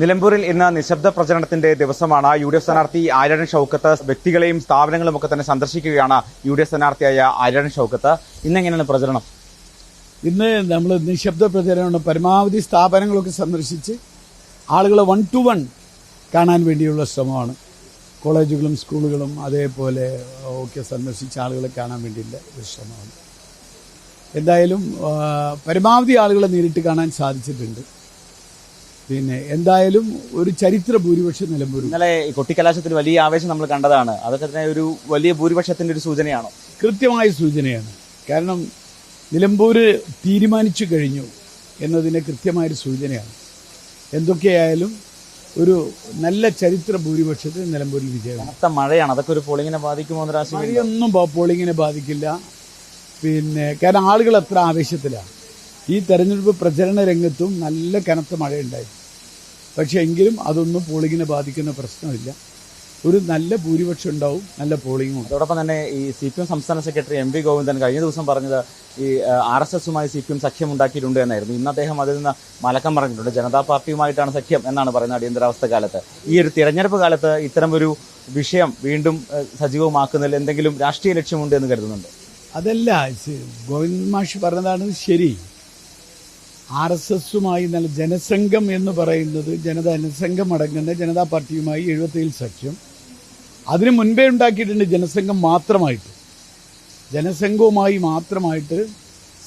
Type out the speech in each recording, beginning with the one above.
നിലമ്പൂരിൽ ഇന്ന് നിശബ്ദ പ്രചരണത്തിന്റെ ദിവസമാണ്. യു.ഡി.എഫ് സ്ഥാനാർത്ഥി ആര്യടൻ ഷൌക്കത്ത് വ്യക്തികളെയും സ്ഥാപനങ്ങളും ഒക്കെ തന്നെ സന്ദർശിക്കുകയാണ്. യു.ഡി.എഫ് സ്ഥാനാർത്ഥിയായ ആര്യടൻ ഷൌക്കത്ത് ഇന്നെങ്ങനെയാണ് പ്രചരണം? ഇന്ന് നമ്മൾ നിശബ്ദ പ്രചരണം പരമാവധി സ്ഥാപനങ്ങളൊക്കെ സന്ദർശിച്ച് ആളുകളെ 1-to-1 കാണാൻ വേണ്ടിയുള്ള ശ്രമമാണ്. കോളേജുകളും സ്കൂളുകളും അതേപോലെ ഒക്കെ സന്ദർശിച്ച് ആളുകളെ കാണാൻ വേണ്ടിയുള്ള ഒരു ശ്രമമാണ്. എന്തായാലും പരമാവധി ആളുകളെ നേരിട്ട് കാണാൻ സാധിച്ചിട്ടുണ്ട്. പിന്നെ എന്തായാലും ഒരു ചരിത്ര ഭൂരിപക്ഷം നിലമ്പൂർ. ഇന്നലെ കൊട്ടിക്കലാശത്തിൽ വലിയ ആവേശം നമ്മൾ കണ്ടതാണ്. അതൊക്കെ തന്നെ ഒരു വലിയ ഭൂരിപക്ഷത്തിന്റെ ഒരു സൂചനയാണോ? കൃത്യമായ സൂചനയാണ്. കാരണം നിലമ്പൂർ തീരുമാനിച്ചു കഴിഞ്ഞു എന്നതിന് കൃത്യമായൊരു സൂചനയാണ്. എന്തൊക്കെയായാലും ഒരു നല്ല ചരിത്ര ഭൂരിപക്ഷത്തിൽ നിലമ്പൂരിൽ വിജയം. കനത്ത മഴയാണ്, അതൊക്കെ ഒരു പോളിങ്ങിനെ ബാധിക്കുമോ? മഴയൊന്നും പോളിങ്ങിനെ ബാധിക്കില്ല. പിന്നെ കാരണം ആളുകൾ അത്ര ആവേശത്തിലാണ്. ഈ തെരഞ്ഞെടുപ്പ് പ്രചരണ രംഗത്തും നല്ല കനത്ത മഴയുണ്ടായിരുന്നു. പക്ഷെ എങ്കിലും അതൊന്നും പോളിങ്ങിനെ ബാധിക്കുന്ന പ്രശ്നമില്ല. ഒരു നല്ല ഭൂരിപക്ഷം ഉണ്ടാവും, നല്ല പോളിംഗും. അതോടൊപ്പം തന്നെ ഈ CPM സംസ്ഥാന സെക്രട്ടറി MV ഗോവിന്ദൻ കഴിഞ്ഞ ദിവസം പറഞ്ഞത് ഈ RSSുമായി CPM സഖ്യം ഉണ്ടാക്കിയിട്ടുണ്ട് എന്നായിരുന്നു. ഇന്ന് അദ്ദേഹം അതിൽ നിന്ന് മലക്കം പറഞ്ഞിട്ടുണ്ട്. ജനതാ പാർട്ടിയുമായിട്ടാണ് സഖ്യം എന്നാണ് പറയുന്നത്. അടിയന്തരാവസ്ഥ കാലത്ത് ഈ ഒരു തിരഞ്ഞെടുപ്പ് കാലത്ത് ഇത്തരം ഒരു വിഷയം വീണ്ടും സജീവമാക്കുന്നതിൽ എന്തെങ്കിലും രാഷ്ട്രീയ ലക്ഷ്യമുണ്ട് എന്ന് കരുതുന്നുണ്ട്? അതല്ല, ഗോവിന്ദൻ മാഷ് പറഞ്ഞതാണ് ശരി. RSSുമായി നല്ല ജനസംഘം എന്ന് പറയുന്നത് ജനസംഘം അടങ്ങുന്ന ജനതാ പാർട്ടിയുമായി 77 സഖ്യം. അതിനു മുൻപേ ഉണ്ടാക്കിയിട്ടുണ്ട് ജനസംഘം മാത്രമായിട്ട്. ജനസംഘവുമായി മാത്രമായിട്ട്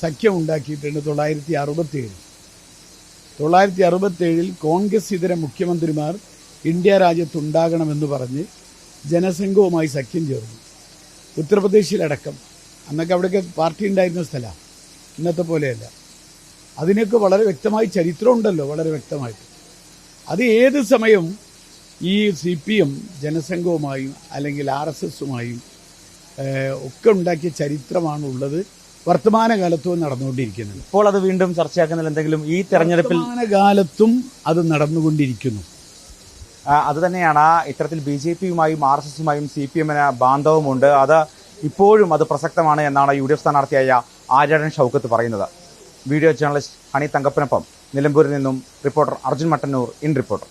സഖ്യം ഉണ്ടാക്കിയിട്ടുണ്ട് 967. കോൺഗ്രസ് ഇതര മുഖ്യമന്ത്രിമാർ ഇന്ത്യ രാജ്യത്തുണ്ടാകണമെന്ന് പറഞ്ഞ് ജനസംഘവുമായി സഖ്യം ചേർന്നു. ഉത്തർപ്രദേശിലടക്കം. അന്നൊക്കെ അവിടെയൊക്കെ പാർട്ടി ഉണ്ടായിരുന്ന സ്ഥലമാണ്, ഇന്നത്തെ പോലെയല്ല. അതിനൊക്കെ വളരെ വ്യക്തമായി ചരിത്രമുണ്ടല്ലോ, വളരെ വ്യക്തമായിട്ട്. അത് ഏത് സമയം ഈ CPM ജനസംഘവുമായും അല്ലെങ്കിൽ RSSുമായും ഒക്കെ ഉണ്ടാക്കിയ ചരിത്രമാണ് ഉള്ളത്. വർത്തമാനകാലത്തും നടന്നുകൊണ്ടിരിക്കുന്നത്. ഇപ്പോൾ അത് വീണ്ടും ചർച്ചയാക്കുന്നതിൽ എന്തെങ്കിലും ഈ തെരഞ്ഞെടുപ്പിൽ? വർത്തമാനകാലത്തും അത് നടന്നുകൊണ്ടിരിക്കുന്നു. അത് തന്നെയാണ്. ഇത്തരത്തിൽ BJPയുമായും RSSുമായും CPMന് ബാന്ധവമുണ്ട്. അത് ഇപ്പോഴും അത് പ്രസക്തമാണ് എന്നാണ് UDF സ്ഥാനാർത്ഥിയായ ആര്യടൻ ഷൌക്കത്ത് പറയുന്നത്. വീഡിയോ ജേർണലിസ്റ്റ് ഹണി തങ്കപ്പനൊപ്പം നിലമ്പൂരിൽ നിന്നും reporter Arjun Mattannur, in reporter.